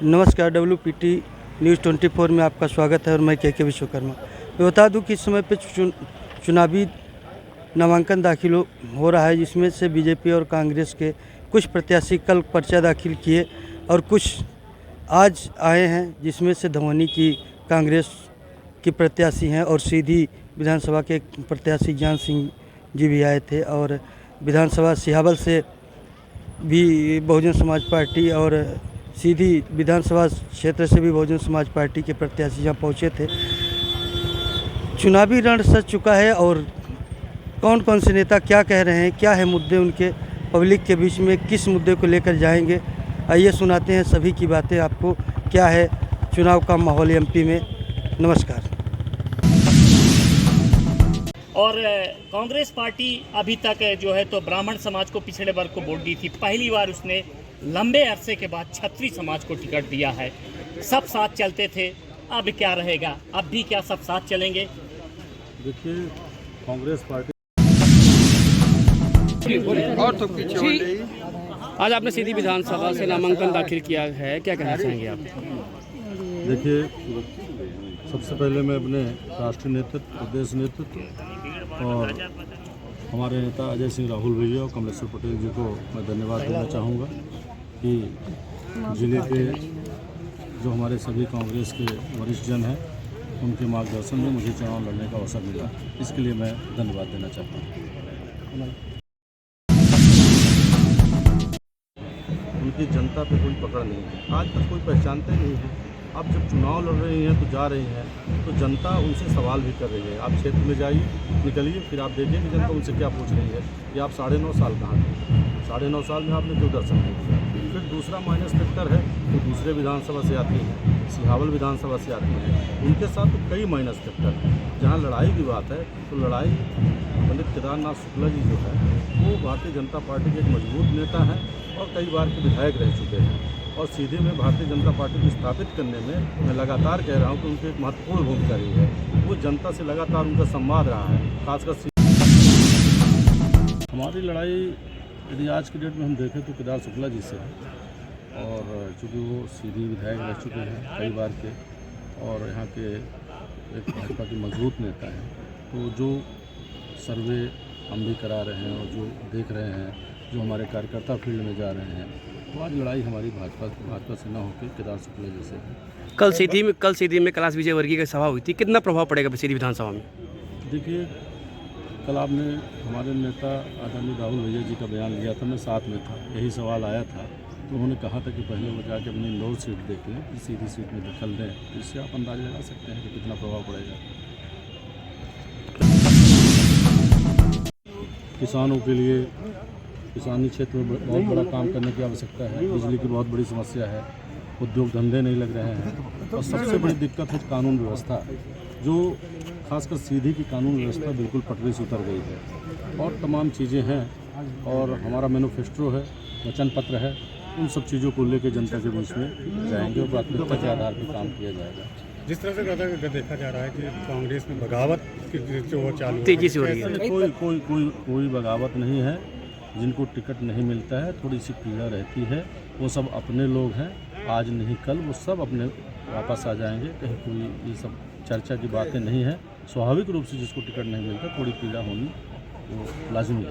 नमस्कार, WPT news 24 में आपका स्वागत है और मैं के विश्वकर्मा। मैं बता दूं कि इस समय पे चुनावी नामांकन दाखिल हो रहा है, जिसमें से बीजेपी और कांग्रेस के कुछ प्रत्याशी कल पर्चा दाखिल किए और कुछ आज आए हैं, जिसमें से धमोनी की कांग्रेस की प्रत्याशी हैं और सीधी विधानसभा के प्रत्याशी ज्ञान सिंह जी भी आए थे और विधानसभा सिहावल से भी बहुजन समाज पार्टी और सीधी विधानसभा क्षेत्र से भी बहुजन समाज पार्टी के प्रत्याशी यहाँ पहुँचे थे। चुनावी रण सज चुका है और कौन कौन से नेता क्या कह रहे हैं, क्या है मुद्दे उनके पब्लिक के बीच में, किस मुद्दे को लेकर जाएंगे, आइए सुनाते हैं सभी की बातें आपको। क्या है चुनाव का माहौल एमपी में। नमस्कार। और कांग्रेस पार्टी अभी तक जो है तो ब्राह्मण समाज को, पिछड़े वर्ग को वोट दी थी। पहली बार उसने लंबे अरसे के बाद क्षत्रिय समाज को टिकट दिया है। सब साथ चलते थे, अब क्या रहेगा? अब भी क्या सब साथ चलेंगे? देखिए, कांग्रेस पार्टी और तो पीछे आज आपने सीधी विधानसभा से नामांकन दाखिल किया है, क्या कहना चाहेंगे आप? देखिए, सबसे पहले मैं अपने राष्ट्रीय नेतृत्व, प्रदेश नेतृत्व और हमारे नेता अजय सिंह राहुल भैया और कमलेश्वर पटेल जी को मैं धन्यवाद देना चाहूँगा कि जिले के जो हमारे सभी कांग्रेस के वरिष्ठ जन हैं, उनके मार्गदर्शन में मुझे चुनाव लड़ने का अवसर मिला। इसके लिए मैं धन्यवाद देना चाहता हूँ। उनकी जनता पे कोई पकड़ नहीं है, आज तक कोई पहचानते नहीं है। अब जब चुनाव लड़ रही हैं तो जा रही हैं तो जनता उनसे सवाल भी कर रही है। आप क्षेत्र में जाइए, निकलिए, फिर आप देखिए कि जनता उनसे क्या पूछ रही है कि आप 9.5 साल कहाँ थे, 9.5 साल में आपने क्यों दर्शन नहीं दिया। फिर दूसरा माइनस फैक्टर है तो दूसरे विधानसभा से आती हैं, सिहावल विधानसभा से आती हैं, उनके साथ तो कई माइनस फैक्टर हैं। जहाँ लड़ाई की बात है तो लड़ाई पंडित केदारनाथ शुक्ला जी जो है वो भारतीय जनता पार्टी के एक मजबूत नेता हैं और कई बार के विधायक रह चुके हैं और सीधे में भारतीय जनता पार्टी को स्थापित करने में मैं लगातार कह रहा हूँ कि उनकी एक महत्वपूर्ण भूमिका रही है। वो जनता से लगातार उनका संवाद रहा है, खासकर हमारी लड़ाई यदि आज की डेट में हम देखें तो केदार शुक्ला जी से है और चूँकि वो सीधी विधायक रह चुके हैं कई बार के और यहाँ के एक भाजपा के मजबूत नेता हैं, तो जो सर्वे हम भी करा रहे हैं और जो देख रहे हैं, जो हमारे कार्यकर्ता फील्ड में जा रहे हैं, तो आज लड़ाई हमारी भाजपा से न होकर केदार शुक्ला जी से है। कल सीधी में कैलाश विजयवर्गीय की सभा हुई थी, कितना प्रभाव पड़ेगा सीधी विधानसभा में? देखिए, कल आपने हमारे नेता आदरणीय राहुल भैया जी का बयान लिया था, मैं साथ में था, यही सवाल आया था, तो उन्होंने कहा था कि पहले वो जाके अपनी इंदौर सीट देख लें, सीधी सीट में दखल दें। इससे आप अंदाजा लगा सकते हैं कि कितना प्रभाव पड़ेगा। किसानों के लिए किसानी क्षेत्र में बहुत बड़ा काम करने की आवश्यकता है। बिजली की बहुत बड़ी समस्या है, उद्योग धंधे नहीं लग रहे हैं और सबसे बड़ी दिक्कत है कानून व्यवस्था, जो खासकर सीधी की कानून व्यवस्था बिल्कुल पटरी से उतर गई है और तमाम चीज़ें हैं। और हमारा मैनिफेस्टो है, वचन पत्र है, उन सब चीज़ों को लेकर जनता के बीच में जाएंगे और प्राथमिकता के आधार पर काम किया जाएगा। जिस तरह से देखा जा रहा है कि कांग्रेस में बगावत की जो चालू तेजी से हो रही है, कोई बगावत नहीं है। जिनको टिकट नहीं मिलता है, थोड़ी सी पीड़ा रहती है, वो सब अपने लोग हैं, आज नहीं कल वो सब अपने वापस आ जाएंगे। कहीं कोई ये सब चर्चा की बातें नहीं है। स्वाभाविक रूप से जिसको टिकट नहीं मिलता, थोड़ी पीड़ा होनी वो लाजमी है।